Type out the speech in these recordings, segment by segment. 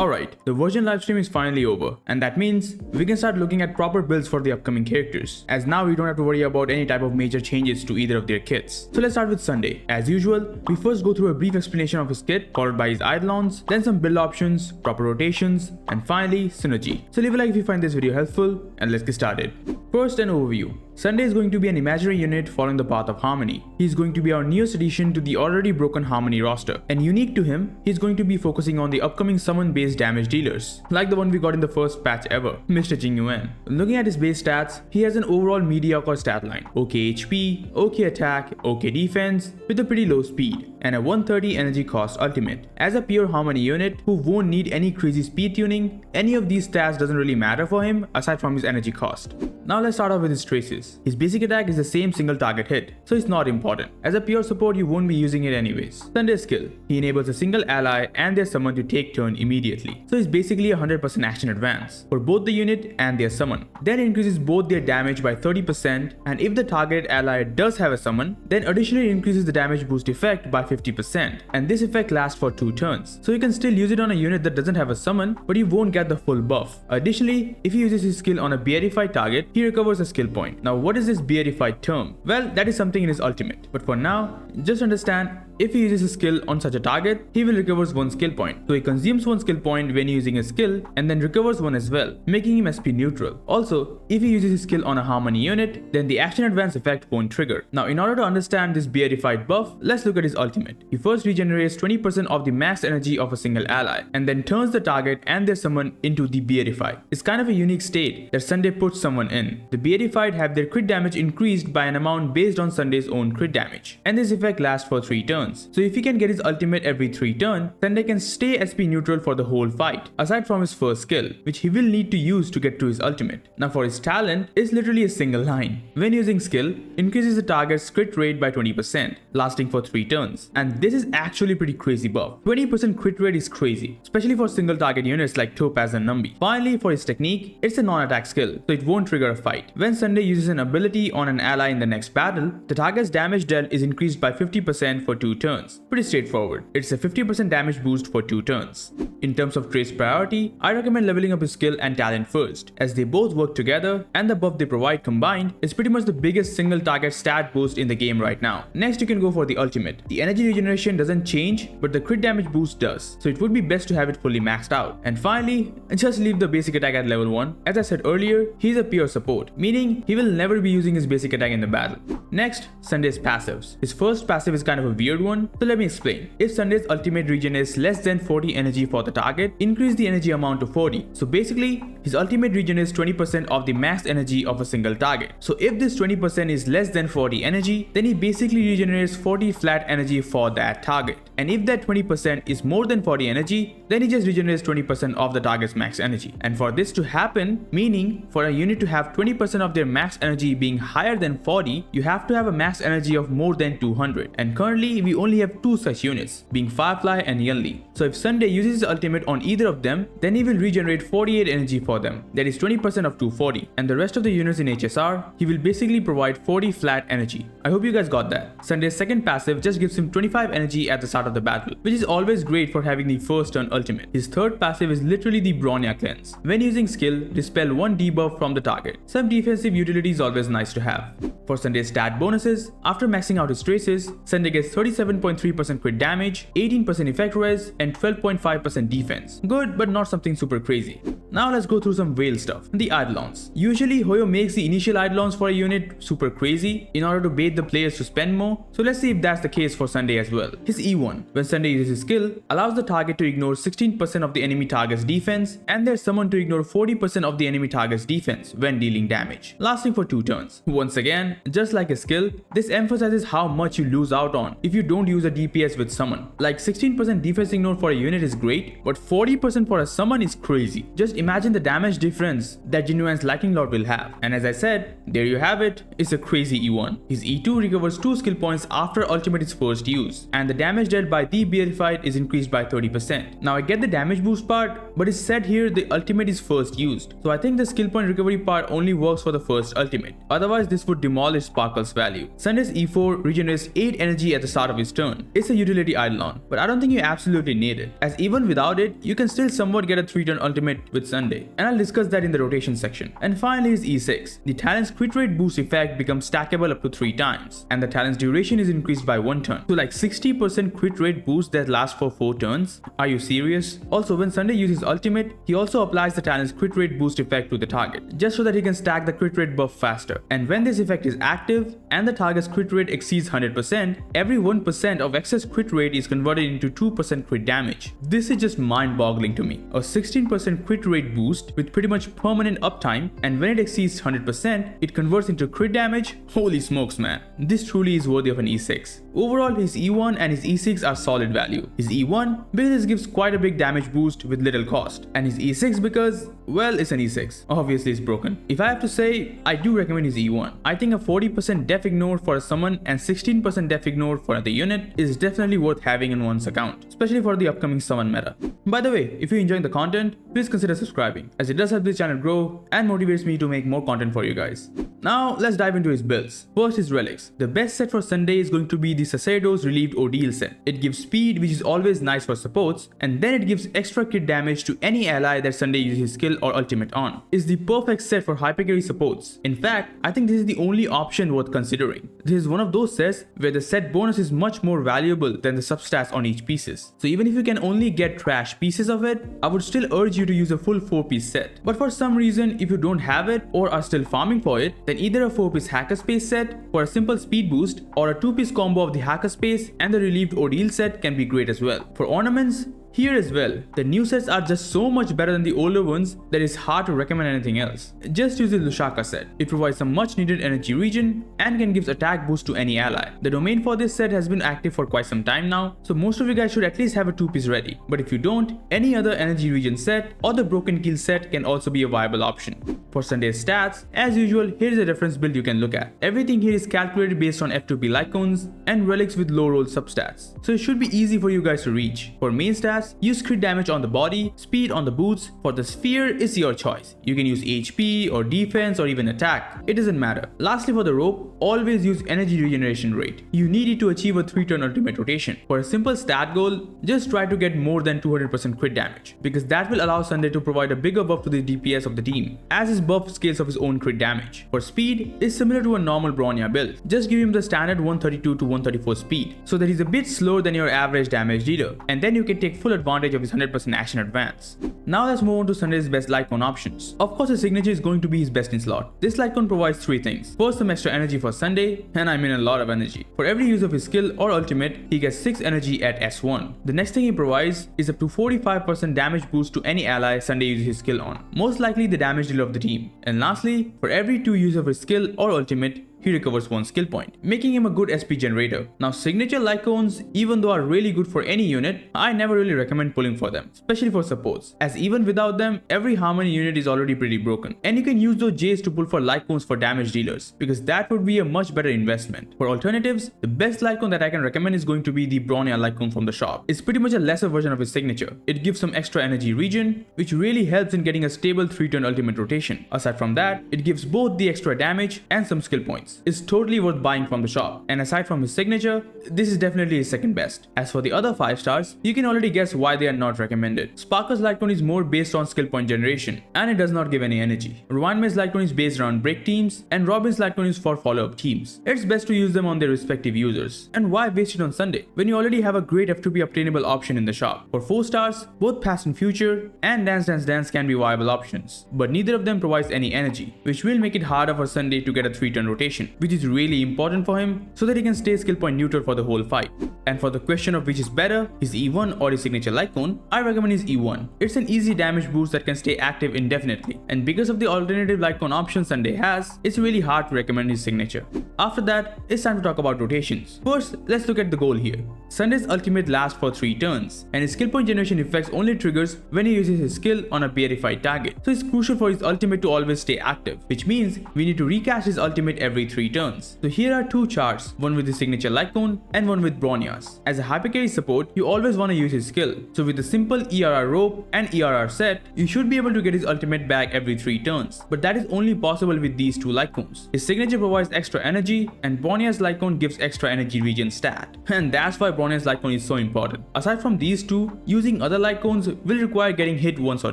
Alright, the version livestream is finally over, and that means we can start looking at proper builds for the upcoming characters, as now we don't have to worry about any type of major changes to either of their kits. So let's start with Sunday. As usual, we first go through a brief explanation of his kit, followed by his Eidolons, then some build options, proper rotations, and finally Synergy. So leave a like if you find this video helpful, and let's get started. First, an overview. Sunday is going to be an imaginary unit following the path of Harmony. He is going to be our newest addition to the already broken Harmony roster, and unique to him, he is going to be focusing on the upcoming summon-based damage dealers, like the one we got in the first patch ever, Mr. Jingyuan. Looking at his base stats, he has an overall mediocre stat line, OK HP, OK attack, OK defense, with a pretty low speed, and a 130 energy cost ultimate. As a pure Harmony unit who won't need any crazy speed tuning, any of these stats doesn't really matter for him aside from his energy cost. Now let's start off with his traces. His basic attack is the same single target hit, so it's not important. As a pure support, you won't be using it anyways. Sunday's skill. He enables a single ally and their summon to take turn immediately. So it's basically a 100% action advance for both the unit and their summon. Then increases both their damage by 30%, and if the target ally does have a summon, then additionally increases the damage boost effect by 50%. And this effect lasts for 2 turns. So you can still use it on a unit that doesn't have a summon, but you won't get the full buff. Additionally, if he uses his skill on a beatified target, he recovers a skill point. Now what is this beatified term? Well, that is something in his ultimate. But for now, just understand, if he uses his skill on such a target, he will recover 1 skill point. So he consumes 1 skill point when using his skill and then recovers 1 as well, making him SP neutral. Also, if he uses his skill on a Harmony unit, then the action advance effect won't trigger. Now in order to understand this beatified buff, let's look at his ultimate. He first regenerates 20% of the max energy of a single ally, and then turns the target and their summon into the beatified. It's kind of a unique state that Sunday puts someone in. The beatified have their crit damage increased by an amount based on Sunday's own crit damage, and this effect lasts for 3 turns. So if he can get his ultimate every 3 turns, Sunday can stay SP neutral for the whole fight, aside from his first skill, which he will need to use to get to his ultimate. Now for his talent, it's literally a single line. When using skill, increases the target's crit rate by 20%, lasting for 3 turns. And this is actually pretty crazy buff. 20% crit rate is crazy, especially for single target units like Topaz and Numbi. Finally, for his technique, it's a non-attack skill, so it won't trigger a fight. When Sunday uses an ability on an ally in the next battle, the target's damage dealt is increased by 50% for 2 turns. Pretty straightforward. It's a 50% damage boost for 2 turns. In terms of trace priority, I recommend leveling up his skill and talent first, as they both work together and the buff they provide combined is pretty much the biggest single target stat boost in the game right now. Next, you can go for the ultimate. The energy regeneration doesn't change, but the crit damage boost does, so it would be best to have it fully maxed out. And finally, just leave the basic attack at level 1. As I said earlier, he's a pure support, meaning he will never be using his basic attack in the battle. Next, Sunday's passives. His first passive is kind of a weird one, so let me explain. If Sunday's ultimate regen is less than 40 energy for the target, increase the energy amount to 40. So basically, his ultimate regen is 20% of the max energy of a single target. So if this 20% is less than 40 energy, then he basically regenerates 40 flat energy for that target. And if that 20% is more than 40 energy, then he just regenerates 20% of the target's max energy. And for this to happen, meaning for a unit to have 20% of their max energy being higher than 40, you have to have a max energy of more than 200. And currently, we only have 2 such units, being Firefly and Yunli. So if Sunday uses his ultimate on either of them, then he will regenerate 48 energy for them. That is 20% of 240. And the rest of the units in HSR, he will basically provide 40 flat energy. I hope you guys got that. Sunday's second passive just gives him 25 energy at the start of the battle, which is always great for having the first turn ultimate. His third passive is literally the Bronya cleanse. When using skill, dispel 1 debuff from the target. Some defensive utility is always nice to have. For Sunday's stat bonuses, after maxing out his traces, Sunday gets 37.3% crit damage, 18% effect res, and 12.5% defense. Good, but not something super crazy. Now let's go through some whale stuff. The Eidolons. Usually Hoyo makes the initial Eidolons for a unit super crazy in order to bait the players to spend more, so let's see if that's the case for Sunday as well. His E1, when Sunday uses his skill, allows the target to ignore 16% of the enemy target's defense and their summon to ignore 40% of the enemy target's defense when dealing damage, lasting for 2 turns. Once again, just like his skill, this emphasizes how much you lose out on if you don't use a DPS with summon. Like 16% defense ignore for a unit is great, but 40% for a summon is crazy. Just imagine the damage difference that Genuine's Lightning Lord will have. And as I said, there you have it, it's a crazy E1. His E2 recovers 2 skill points after ultimate is first used, and the damage dealt by the Beatified is increased by 30%. Now I get the damage boost part, but it's said here the ultimate is first used, so I think the skill point recovery part only works for the first ultimate. Otherwise this would demolish Sparkle's value. Sunday's E4 regenerates 8 energy at the start of his turn. It's a utility Eidolon, but I don't think you absolutely need it, as even without it, you can still somewhat get a 3-turn ultimate with Sunday, and I'll discuss that in the rotation section. And finally is E6. The talent's crit rate boost effect becomes stackable up to 3 times, and the talent's duration is increased by 1 turn. So like 60% crit rate boost that lasts for 4 turns? Are you serious? Also, when Sunday uses ultimate, he also applies the talent's crit rate boost effect to the target, just so that he can stack the crit rate buff faster. And when this effect is active, and the target's crit rate exceeds 100%, every 1% of excess crit rate is converted into 2% crit damage. This is just mind-boggling to me. A 16% crit rate boost with pretty much permanent uptime, and when it exceeds 100%, it converts into crit damage? Holy smokes, man. This truly is worthy of an E6. Overall, his E1 and his E6 are solid value. His E1 because this gives quite a big damage boost with little cost, and his E6 because, well, it's an E6. Obviously it's broken. If I have to say, I do recommend his E1. I think a 40% def ignore for a summon and 16% def ignore for another unit is definitely worth having in one's account, especially for the upcoming summon meta. By the way, if you're enjoying the content, please consider subscribing, as it does help this channel grow and motivates me to make more content for you guys. Now let's dive into his builds. First is Relics. The best set for Sunday is going to be the Sacerdo's Relieved Ordeal set. It gives speed, which is always nice for supports, and then it gives extra crit damage to any ally that Sunday uses his skill or ultimate on. It's the perfect set for HYPERCARRY supports. In fact, I think this is the only option worth considering. This is one of those sets where the set bonus is much more valuable than the substats on each pieces. So even if you can only get trash pieces of it, I would still urge you to use a full 4-piece set. But for some reason, if you don't have it or are still farming for it, then either a 4-piece Hackerspace set for a simple speed boost or a 2-piece combo of the Hackerspace and the Relieved Ordeal set can be great as well. For ornaments, here as well, the new sets are just so much better than the older ones that it's hard to recommend anything else. Just use the Lushaka set. It provides some much needed energy regen and can give attack boost to any ally. The domain for this set has been active for quite some time now, so most of you guys should at least have a 2-piece ready. But if you don't, any other energy regen set or the Broken Keel set can also be a viable option. For Sunday's stats, as usual, here is a reference build you can look at. Everything here is calculated based on F2P Lightcones and relics with low roll substats, so it should be easy for you guys to reach. For main stats, use crit damage on the body, speed on the boots. For the sphere, it's your choice. You can use HP or defense or even attack. It doesn't matter. Lastly, for the rope, always use energy regeneration rate. You need it to achieve a 3-turn ultimate rotation. For a simple stat goal, just try to get more than 200% crit damage, because that will allow Sunday to provide a bigger buff to the DPS of the team, as his buff scales of his own crit damage. For speed, it's similar to a normal Bronya build. Just give him the standard 132 to 134 speed, so that he's a bit slower than your average damage dealer, and then you can take full advantage of his 100% action advance. Now let's move on to Sunday's best Lightcone options. Of course, his signature is going to be his best in slot. This Lightcone provides 3 things. First, some extra energy for Sunday, and I mean a lot of energy. For every use of his skill or ultimate, he gets 6 energy at S1. The next thing he provides is up to 45% damage boost to any ally Sunday uses his skill on, most likely the damage dealer of the team. And lastly, for every 2 use of his skill or ultimate, he recovers 1 skill point, making him a good SP generator. Now, signature Lightcones, even though are really good for any unit, I never really recommend pulling for them, especially for supports, as even without them, every Harmony unit is already pretty broken. And you can use those J's to pull for Lightcones for damage dealers, because that would be a much better investment. For alternatives, the best Lightcone that I can recommend is going to be the Bronya Lightcone from the shop. It's pretty much a lesser version of his signature. It gives some extra energy regen, which really helps in getting a stable 3-turn ultimate rotation. Aside from that, it gives both the extra damage and some skill points. Is totally worth buying from the shop, and aside from his signature, this is definitely his second best. As for the other 5 stars, you can already guess why they are not recommended. Sparkle's Lightcone is more based on skill point generation, and it does not give any energy. Rewindman's Lightcone is based around break teams, and Robin's Lightcone is for follow-up teams. It's best to use them on their respective users. And why waste it on Sunday, when you already have a great F2P obtainable option in the shop? For 4 stars, both Past and Future and Dance Dance Dance can be viable options, but neither of them provides any energy, which will make it harder for Sunday to get a 3-turn rotation. rotation, which is really important for him so that he can stay skill point neutral for the whole fight. And for the question of which is better, his E1 or his signature Lightcone, I recommend his E1. It's an easy damage boost that can stay active indefinitely, and because of the alternative Lightcone option Sunday has, it's really hard to recommend his signature. After that, it's time to talk about rotations. First, let's look at the goal here. Sunday's ultimate lasts for 3 turns, and his skill point generation effects only triggers when he uses his skill on a verified target. So it's crucial for his ultimate to always stay active, which means we need to recast his ultimate every 3 turns. So here are 2 charts, one with his signature Lightcone and one with Bronya's. As a hypercarry support, you always want to use his skill. So with the simple ERR rope and ERR set, you should be able to get his ultimate back every 3 turns. But that is only possible with these 2 Lightcones. His signature provides extra energy, and Bronya's Lightcone gives extra energy regen stat. And that's why Bronya's Lightcone is so important. Aside from these 2, using other Lightcones will require getting hit once or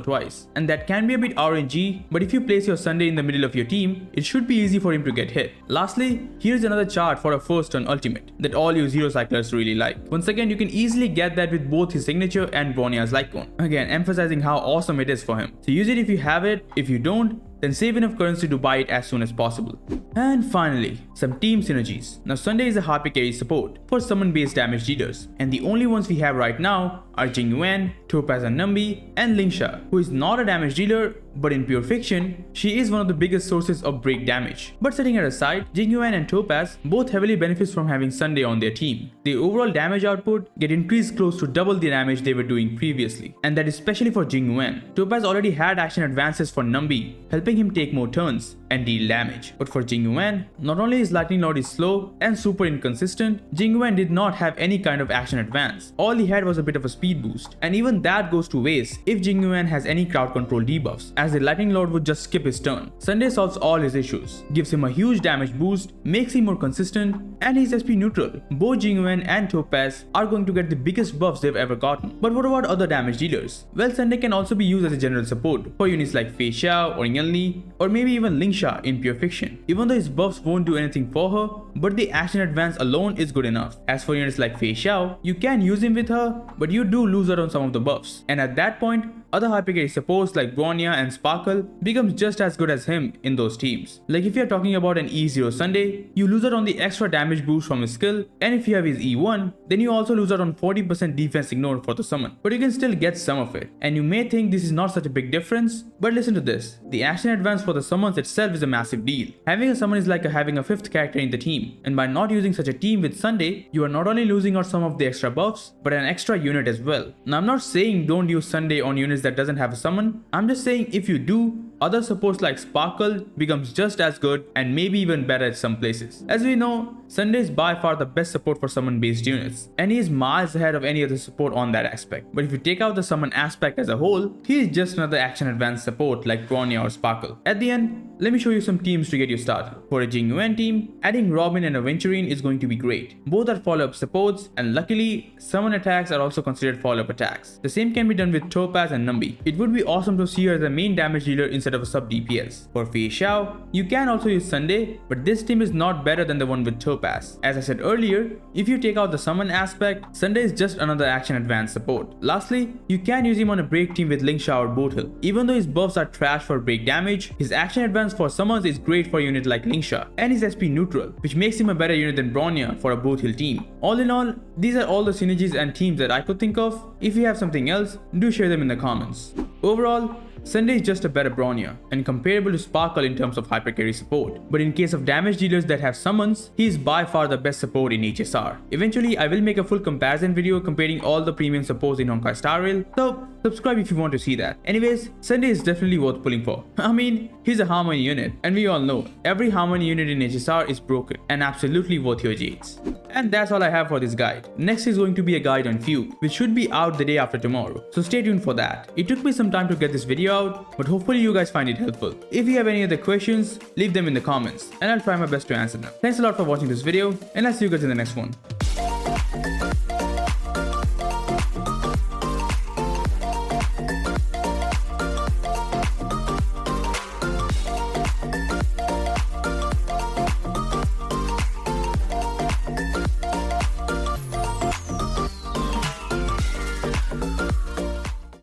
twice. And that can be a bit RNG, but if you place your Sunday in the middle of your team, it should be easy for him to get hit. Lastly, here's another chart for a first turn ultimate that all you Zero Cyclers really like. Once again, you can easily get that with both his signature and Bronya's Lightcone. Again, emphasizing how awesome it is for him. So use it if you have it. If you don't, then save enough currency to buy it as soon as possible. And finally, some team synergies. Now Sunday is a hypercarry support for summon based damage dealers, and the only ones we have right now are Jingyuan, Topaz and Numbi, and Lingsha, who is not a damage dealer, but in pure fiction, she is one of the biggest sources of break damage. But setting her aside, Jingyuan and Topaz both heavily benefit from having Sunday on their team. Their overall damage output get increased close to double the damage they were doing previously, and that is especially for Jingyuan. Topaz already had action advances for Numbi, helping him take more turns and deal damage. But for Jingyuan, not only his Lightning Lord is slow and super inconsistent, Jingyuan did not have any kind of action advance. All he had was a bit of a speed boost, and even that goes to waste if Jingyuan has any crowd control debuffs, as the Lightning Lord would just skip his turn. Sunday solves all his issues, gives him a huge damage boost, makes him more consistent, and he's SP neutral. Both Jingyuan and Topaz are going to get the biggest buffs they've ever gotten. But what about other damage dealers? Well, Sunday can also be used as a general support for units like Fei Xiao or Yanli, or maybe even Lingsha in pure fiction. Even though his buffs won't do anything for her, but the action advance alone is good enough. As for units like Fei Xiao, you can use him with her, but you do lose out on some of the buffs. And at that point, other hypercarry supports like Bronya and Sparkle becomes just as good as him in those teams. Like if you're talking about an E0 Sunday, you lose out on the extra damage boost from his skill, and if you have his E1, then you also lose out on 40% defense ignore for the summon. But you can still get some of it, and you may think this is not such a big difference, but listen to this. The action advance for the summons itself is a massive deal. Having a summon is like having a 5th character in the team, and by not using such a team with Sunday, you are not only losing out some of the extra buffs, but an extra unit as well. Now I'm not saying don't use Sunday on units that doesn't have a summon. I'm just saying if you do, other supports like Sparkle becomes just as good and maybe even better at some places. As we know, Sunday is by far the best support for summon based units, and he is miles ahead of any other support on that aspect. But if you take out the summon aspect as a whole, he is just another action advanced support like Bronya or Sparkle. At the end, let me show you some teams to get you started. For a Jingyuan team, adding Robin and Aventurine is going to be great. Both are follow-up supports, and luckily, summon attacks are also considered follow-up attacks. The same can be done with Topaz and Numbi. It would be awesome to see her as a main damage dealer instead of a sub DPS. For Fei Xiao, you can also use Sunday, but this team is not better than the one with Topaz. As I said earlier, if you take out the summon aspect, Sunday is just another action advanced support. Lastly, you can use him on a break team with Lingsha or Boathil. Even though his buffs are trash for break damage, his action advance for summons is great for a unit like Lingsha, and he's SP neutral, which makes him a better unit than Bronya for a Boathil team. All in all, these are all the synergies and teams that I could think of. If you have something else, do share them in the comments. Overall, Sunday is just a better Bronya and comparable to Sparkle in terms of hypercarry support, but in case of damage dealers that have summons, he is by far the best support in HSR. Eventually, I will make a full comparison video comparing all the premium supports in Honkai Star Rail, so subscribe if you want to see that. Anyways, Sunday is definitely worth pulling for. I mean, he's a Harmony unit, and we all know every Harmony unit in HSR is broken and absolutely worth your jades. And that's all I have for this guide. Next is going to be a guide on Fugue, which should be out the day after tomorrow, so stay tuned for that. It took me some time to get this video out, but hopefully you guys find it helpful. If you have any other questions, leave them in the comments and I'll try my best to answer them. Thanks a lot for watching this video, and I'll see you guys in the next one.